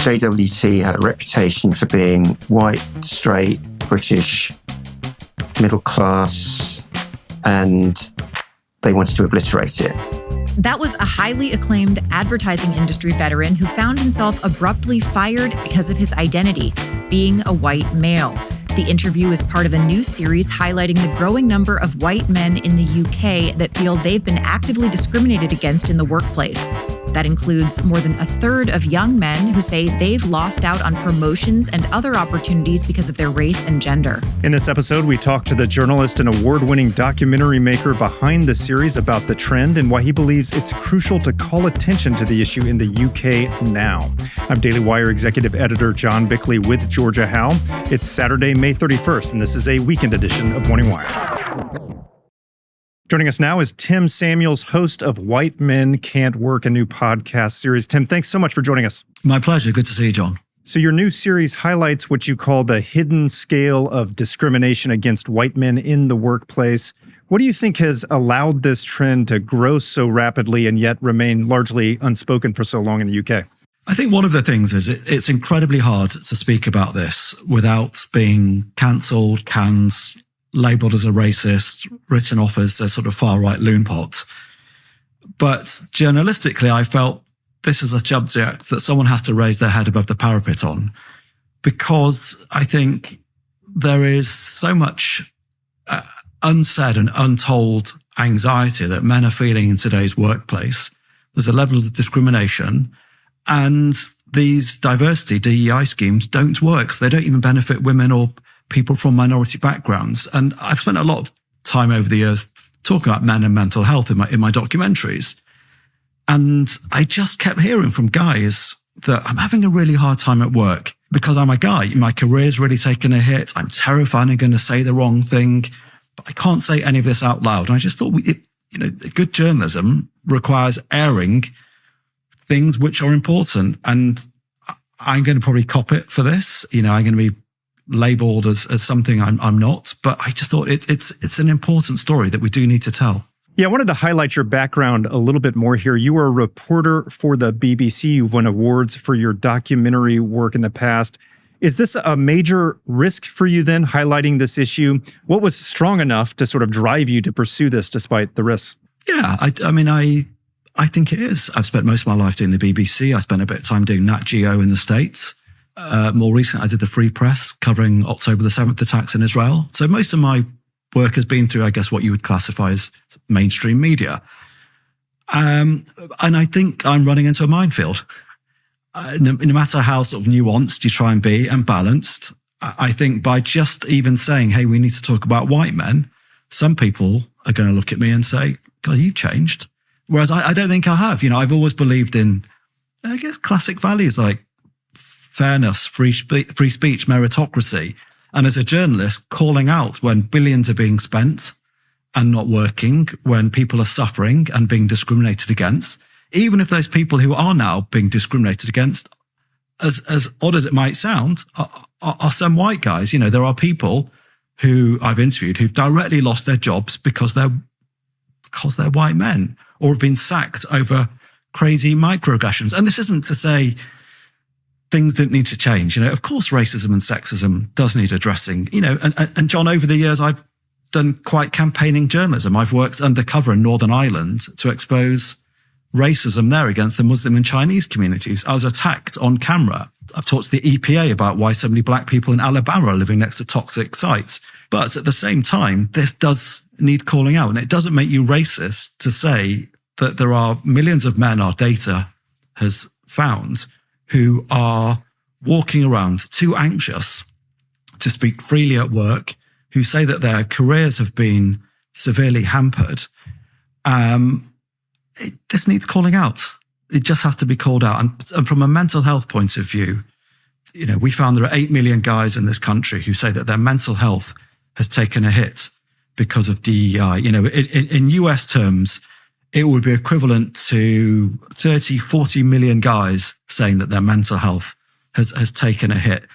JWT had a reputation for being white, straight, British, middle class, and they wanted to obliterate it. That was a highly acclaimed advertising industry veteran who found himself abruptly fired because of his identity, being a white male. The interview is part of a new series highlighting the growing number of white men in the UK that feel they've been actively discriminated against in the workplace. That includes more than a third of young men who say they've lost out on promotions and other opportunities because of their race and gender. In this episode, we talk to the journalist and award-winning documentary maker behind the series about the trend and why he believes it's crucial to call attention to the issue in the UK now. I'm Daily Wire executive editor John Bickley with Georgia Howe. It's Saturday, May 31st, and this is a weekend edition of Morning Wire. Joining us now is Tim Samuels, host of White Men Can't Work, a new podcast series. Tim, thanks so much for joining us. My pleasure. Good to see you, John. So your new series highlights what you call the hidden scale of discrimination against white men in the workplace. What do you think has allowed this trend to grow so rapidly and yet remain largely unspoken for so long in the UK? I think one of the things is it's incredibly hard to speak about this without being cancelled, canned, labelled as a racist, written off as a sort of far-right loonpot. But journalistically, I felt this is a subject that someone has to raise their head above the parapet on, because I think there is so much unsaid and untold anxiety that men are feeling in today's workplace. There's a level of discrimination, and these diversity DEI schemes don't work. So they don't even benefit women or people from minority backgrounds. And I've spent a lot of time over the years talking about men and mental health in my documentaries. And I just kept hearing from guys that I'm having a really hard time at work because I'm a guy. My career's really taken a hit. I'm terrified I'm going to say the wrong thing, but I can't say any of this out loud. And I just thought, good journalism requires airing things which are important. And I'm going to probably cop it for this. I'm going to be labelled as something I'm not, but I just thought it's an important story that we do need to tell. Yeah, I wanted to highlight your background a little bit more here. You were a reporter for the BBC. You've won awards for your documentary work in the past. Is this a major risk for you then, highlighting this issue? What was strong enough to sort of drive you to pursue this despite the risks? Yeah, I think it is. I've spent most of my life doing the BBC. I spent a bit of time doing Nat Geo in the States. More recently, I did the Free Press covering October the 7th attacks in Israel. So most of my work has been through, I guess, what you would classify as mainstream media. And I think I'm running into a minefield. No matter how sort of nuanced you try and be and balanced, I think by just even saying, hey, we need to talk about white men, some people are going to look at me and say, God, you've changed. Whereas I don't think I have. I've always believed in, I guess, classic values like fairness, free speech, meritocracy. And as a journalist, calling out when billions are being spent and not working, when people are suffering and being discriminated against, even if those people who are now being discriminated against, as odd as it might sound, are some white guys. There are people who I've interviewed who've directly lost their jobs because they're white men or have been sacked over crazy microaggressions. And this isn't to say things didn't need to change. Of course, racism and sexism does need addressing, and John, over the years, I've done quite campaigning journalism. I've worked undercover in Northern Ireland to expose racism there against the Muslim and Chinese communities. I was attacked on camera. I've talked to the EPA about why so many black people in Alabama are living next to toxic sites. But at the same time, this does need calling out. And it doesn't make you racist to say that there are millions of men our data has found who are walking around too anxious to speak freely at work, who say that their careers have been severely hampered. This needs calling out. It just has to be called out. And from a mental health point of view, we found there are 8 million guys in this country who say that their mental health has taken a hit because of DEI. In US terms, it would be equivalent to 30, 40 million guys saying that their mental health has taken a hit.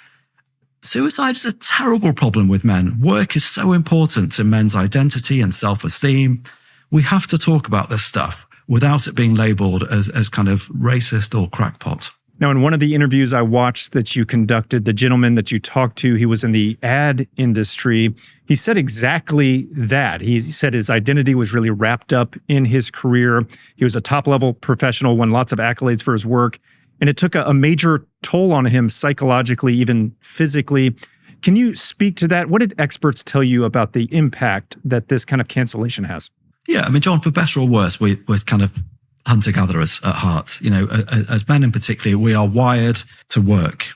Suicide is a terrible problem with men. Work is so important to men's identity and self-esteem. We have to talk about this stuff without it being labelled as kind of racist or crackpot. Now, in one of the interviews I watched that you conducted, the gentleman that you talked to, he was in the ad industry. He said exactly that. He said his identity was really wrapped up in his career. He was a top-level professional, won lots of accolades for his work, and it took a major toll on him psychologically, even physically. Can you speak to that? What did experts tell you about the impact that this kind of cancellation has? Yeah, I mean, John, for better or worse, we're kind of hunter-gatherers at heart. You know, as men in particular, we are wired to work.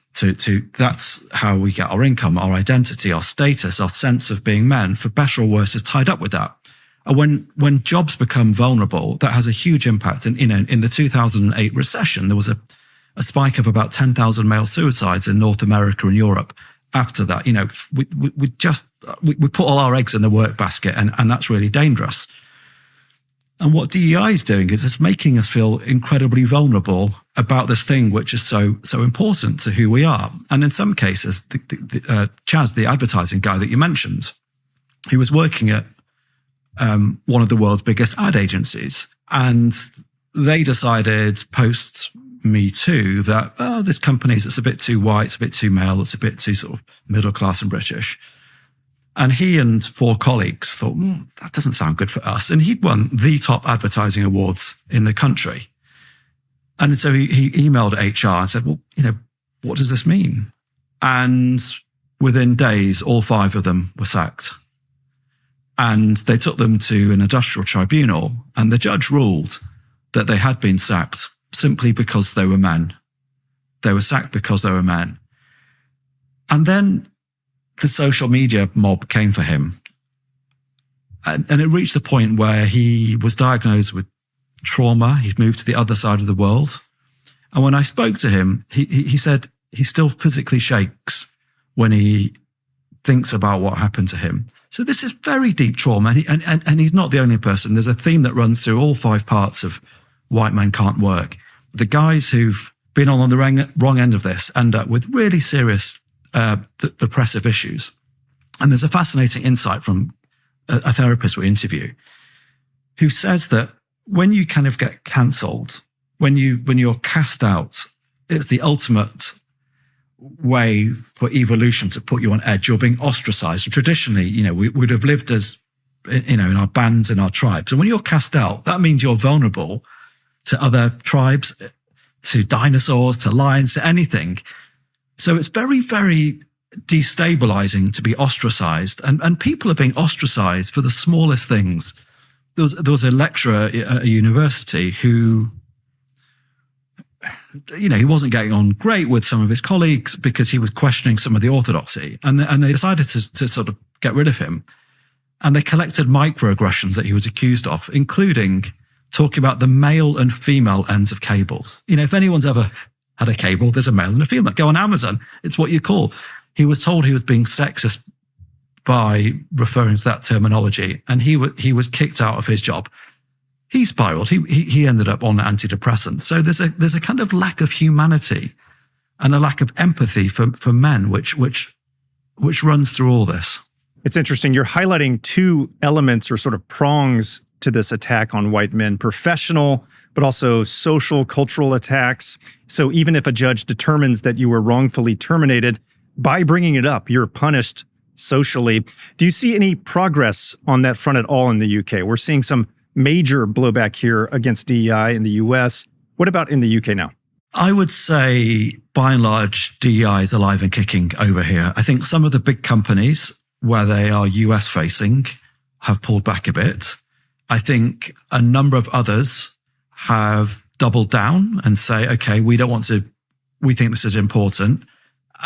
That's how we get our income, our identity, our status, our sense of being men, for better or worse, is tied up with that. And when jobs become vulnerable, that has a huge impact. And, in the 2008 recession, there was a spike of about 10,000 male suicides in North America and Europe. After that, we put all our eggs in the work basket, and that's really dangerous. And what DEI is doing is it's making us feel incredibly vulnerable about this thing which is so important to who we are. And in some cases, Chaz, the advertising guy that you mentioned, he was working at one of the world's biggest ad agencies, and they decided post Me Too that this company's, it's a bit too white, it's a bit too male, it's a bit too sort of middle class and British. And he and 4 colleagues thought, that doesn't sound good for us. And he'd won the top advertising awards in the country. And so he emailed HR and said, well, what does this mean? And within days, all 5 of them were sacked. And they took them to an industrial tribunal, and the judge ruled that they had been sacked simply because they were men. They were sacked because they were men. And then the social media mob came for him. And it reached the point where he was diagnosed with trauma. He's moved to the other side of the world. And when I spoke to him, he said he still physically shakes when he thinks about what happened to him. So this is very deep trauma. And he's not the only person. There's a theme that runs through all 5 parts of White Men Can't Work. The guys who've been on the wrong end of this end up with really serious depressive issues. And there's a fascinating insight from a therapist we interview who says that when you kind of get cancelled, when you're cast out, it's the ultimate way for evolution to put you on edge. You're being ostracized. Traditionally, we would have lived as, in our bands, in our tribes. And when you're cast out, that means you're vulnerable to other tribes, to dinosaurs, to lions, to anything. So it's very, very destabilizing to be ostracized. And people are being ostracized for the smallest things. There was a lecturer at a university who, he wasn't getting on great with some of his colleagues because he was questioning some of the orthodoxy. And they decided to sort of get rid of him. And they collected microaggressions that he was accused of, including talking about the male and female ends of cables. If anyone's ever had a cable, there's a male and a female. Go on Amazon. It's what you call. He was told he was being sexist by referring to that terminology, and he was kicked out of his job. He spiraled. He ended up on antidepressants. So there's a kind of lack of humanity and a lack of empathy for men, which runs through all this. It's interesting. You're highlighting 2 elements or sort of prongs to this attack on white men: professional, but also social, cultural attacks. So even if a judge determines that you were wrongfully terminated, by bringing it up, you're punished socially. Do you see any progress on that front at all in the UK? We're seeing some major blowback here against DEI in the US. What about in the UK now? I would say, by and large, DEI is alive and kicking over here. I think some of the big companies, where they are US facing, have pulled back a bit. I think a number of others have doubled down and say, okay, we think this is important.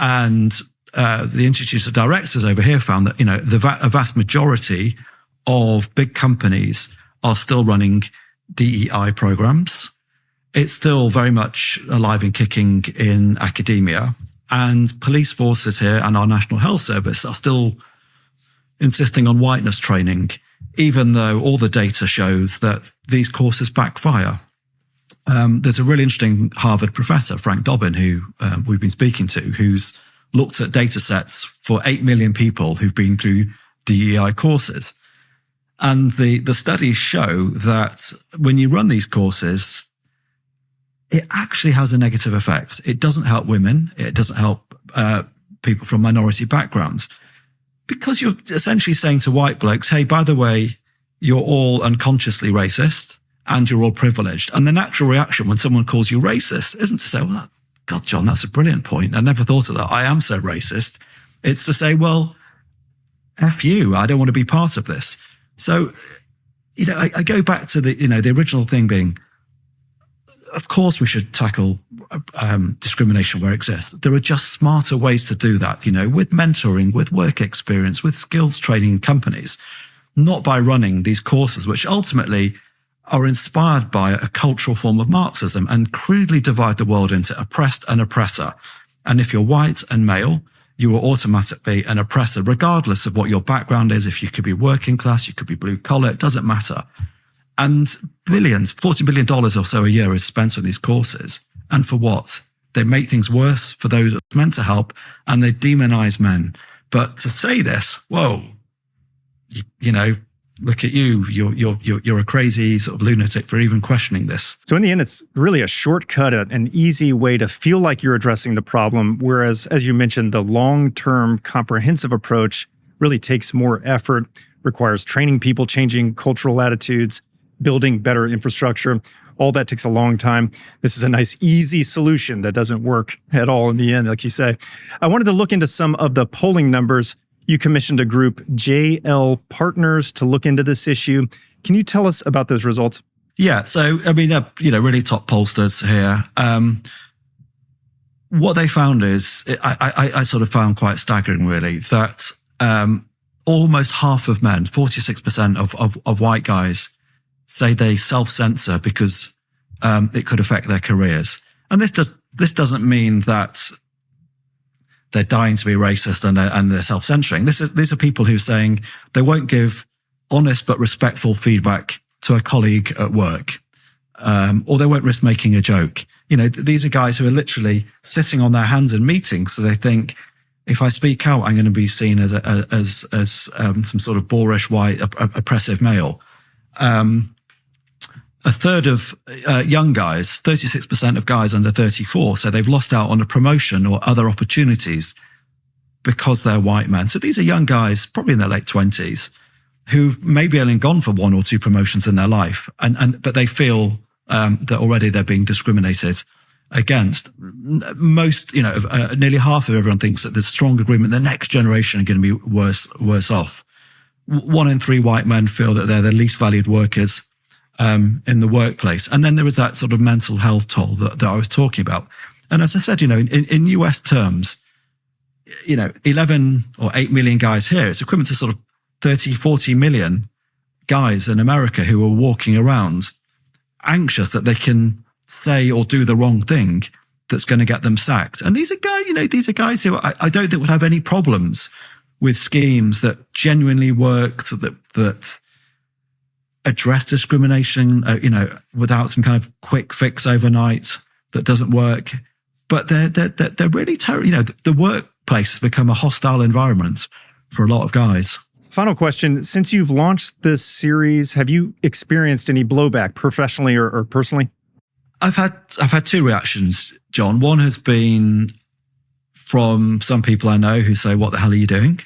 And the Institute of Directors over here found that, a vast majority of big companies are still running DEI programs. It's still very much alive and kicking in academia. And police forces here and our National Health Service are still insisting on whiteness training, even though all the data shows that these courses backfire. There's a really interesting Harvard professor, Frank Dobbin, who we've been speaking to, who's looked at data sets for 8 million people who've been through DEI courses. And the studies show that when you run these courses, it actually has a negative effect. It doesn't help women. It doesn't help people from minority backgrounds, because you're essentially saying to white blokes, hey, by the way, you're all unconsciously racist and you're all privileged. And the natural reaction when someone calls you racist isn't to say, well, God, John, that's a brilliant point. I never thought of that. I am so racist. It's to say, well, F you. I don't want to be part of this. So, I go back to the original thing being, of course we should tackle discrimination where it exists. There are just smarter ways to do that, with mentoring, with work experience, with skills training in companies, not by running these courses, which ultimately are inspired by a cultural form of Marxism and crudely divide the world into oppressed and oppressor. And if you're white and male, you are automatically an oppressor, regardless of what your background is. If you could be working class, you could be blue collar, it doesn't matter. And billions, $40 billion or so a year is spent on these courses. And for what? They make things worse for those meant to help, and they demonize men. But to say this, whoa, look at you. You're a crazy sort of lunatic for even questioning this. So in the end, it's really a shortcut, an easy way to feel like you're addressing the problem. Whereas, as you mentioned, the long-term comprehensive approach really takes more effort, requires training people, changing cultural attitudes, building better infrastructure. All that takes a long time. This is a nice, easy solution that doesn't work at all in the end, like you say. I wanted to look into some of the polling numbers. You commissioned a group, JL Partners, to look into this issue. Can you tell us about those results? Yeah. So, really top pollsters here. What they found is, I sort of found quite staggering, really, that almost half of men, 46% of white guys, say they self-censor because it could affect their careers. And this doesn't mean that they're dying to be racist and they're self-censoring. These are people who are saying they won't give honest but respectful feedback to a colleague at work, or they won't risk making a joke. These are guys who are literally sitting on their hands in meetings, so they think, if I speak out, I'm going to be seen as some sort of boorish, white, oppressive male. A third of young guys, 36% of guys under 34, say they've lost out on a promotion or other opportunities because they're white men. So these are young guys, probably in their late 20s, who've maybe only gone for one or two promotions in their life, but they feel that already they're being discriminated against. Most, nearly half of everyone thinks that there's strong agreement the next generation are going to be worse off. 1 in 3 white men feel that they're the least valued workers in the workplace. And then there was that sort of mental health toll that I was talking about. And as I said, in US terms, 11 or 8 million guys here, it's equivalent to sort of 30, 40 million guys in America who are walking around anxious that they can say or do the wrong thing that's going to get them sacked. And these are guys who I don't think would have any problems with schemes that genuinely work, that address discrimination, without some kind of quick fix overnight that doesn't work. But they're really terrible. The workplace has become a hostile environment for a lot of guys. Final question. Since you've launched this series, have you experienced any blowback professionally or personally? I've had 2 reactions, John. One has been from some people I know who say, "What the hell are you doing?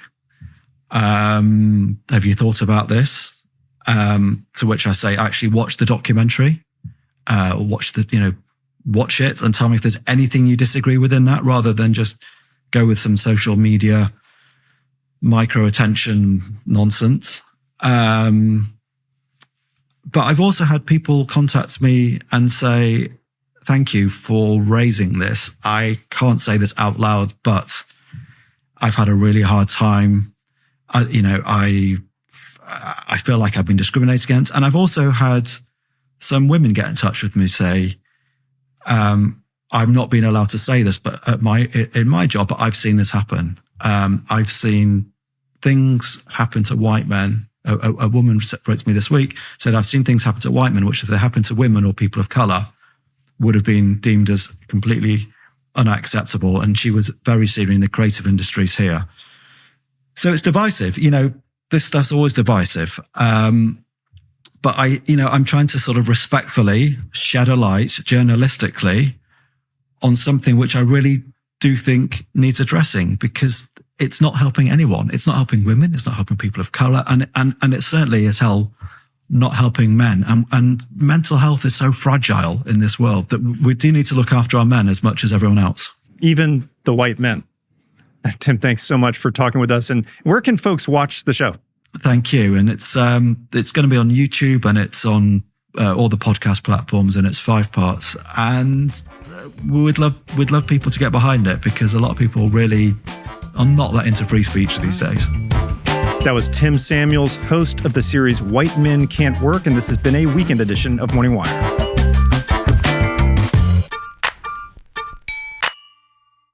Have you thought about this?" To which I say, actually watch the documentary, watch it and tell me if there's anything you disagree with in that, rather than just go with some social media micro attention nonsense. But I've also had people contact me and say, thank you for raising this. I can't say this out loud, but I've had a really hard time. I feel like I've been discriminated against. And I've also had some women get in touch with me, say, I'm not being allowed to say this, but in my job, but I've seen this happen. I've seen things happen to white men. A woman wrote to me this week, said, I've seen things happen to white men, which if they happened to women or people of color would have been deemed as completely unacceptable. And she was very senior in the creative industries here. So it's divisive. This stuff's always divisive. But I'm trying to sort of respectfully shed a light journalistically on something which I really do think needs addressing, because it's not helping anyone. It's not helping women. It's not helping people of color. And it certainly is not helping men. And mental health is so fragile in this world that we do need to look after our men as much as everyone else. Even the white men. Tim, thanks so much for talking with us. And where can folks watch the show? Thank you. And it's going to be on YouTube, and it's on all the podcast platforms, and it's 5 parts. And we'd love people to get behind it, because a lot of people really are not that into free speech these days. That was Tim Samuels, host of the series White Men Can't Work, and this has been a weekend edition of Morning Wire.